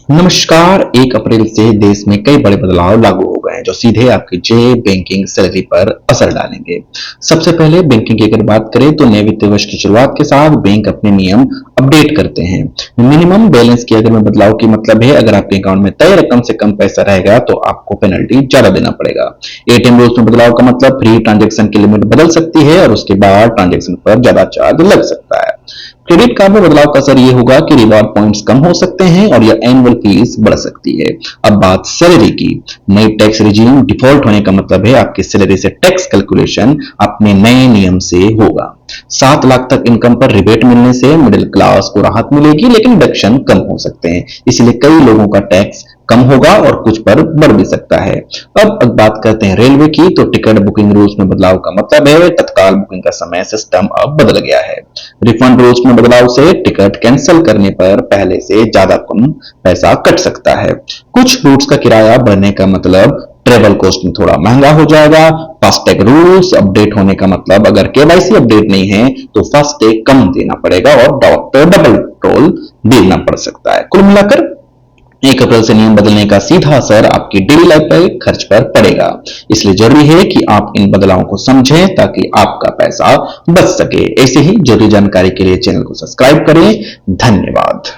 नमस्कार। 1 अप्रैल से देश में कई बड़े बदलाव लागू हो गए हैं जो सीधे आपकी जेब, बैंकिंग, सैलरी पर असर डालेंगे। सबसे पहले बैंकिंग की अगर बात करें तो नए वित्तीय वर्ष की शुरुआत के साथ बैंक अपने नियम अपडेट करते हैं। मिनिमम बैलेंस की अगर मैं बदलाव की मतलब है, अगर आपके अकाउंट में तय रकम से कम पैसा रहेगा तो आपको पेनल्टी ज्यादा देना पड़ेगा। एटीएम रूल्स में बदलाव का मतलब फ्री ट्रांजैक्शन की लिमिट बदल सकती है और उसके बाद ट्रांजैक्शन पर ज्यादा चार्ज लग सकता है। क्रेडिट कार्ड में बदलाव का असर ये होगा कि रिवॉर्ड पॉइंट्स कम हो सकते हैं और यह एनुअल फीस बढ़ सकती है। अब बात सैलरी की। नई टैक्स रिजीम डिफॉल्ट होने का मतलब है आपकी सैलरी से टैक्स कैलकुलेशन अपने नए नियम से होगा। 7 लाख तक इनकम पर रिबेट मिलने से मिडिल क्लास को राहत मिलेगी, लेकिन डिडक्शन कम हो सकते हैं। इसलिए कई लोगों का टैक्स कम होगा और कुछ पर बढ़ भी सकता है। अब बात करते हैं रेलवे की, तो टिकट बुकिंग रूल्स में बदलाव का मतलब है तत्काल बुकिंग का समय सिस्टम अब बदल गया है। रिफंड रूल्स में बदलाव से टिकट कैंसिल करने पर पहले से ज्यादा कम पैसा कट सकता है। कुछ रूट्स का किराया बढ़ने का मतलब ट्रेवल कॉस्ट में थोड़ा महंगा हो जाएगा। फास्टैग रूल्स अपडेट होने का मतलब अगर केवाईसी अपडेट नहीं है तो फास्टैग कम देना पड़ेगा और डॉक्टर डबल टोल देना पड़ सकता है। कुल मिलाकर 1 अप्रैल से नियम बदलने का सीधा असर आपकी डेली लाइफ पर खर्च पर पड़ेगा। इसलिए जरूरी है कि आप इन बदलावों को समझें ताकि आपका पैसा बच सके। ऐसे ही जरूरी जानकारी के लिए चैनल को सब्सक्राइब करें। धन्यवाद।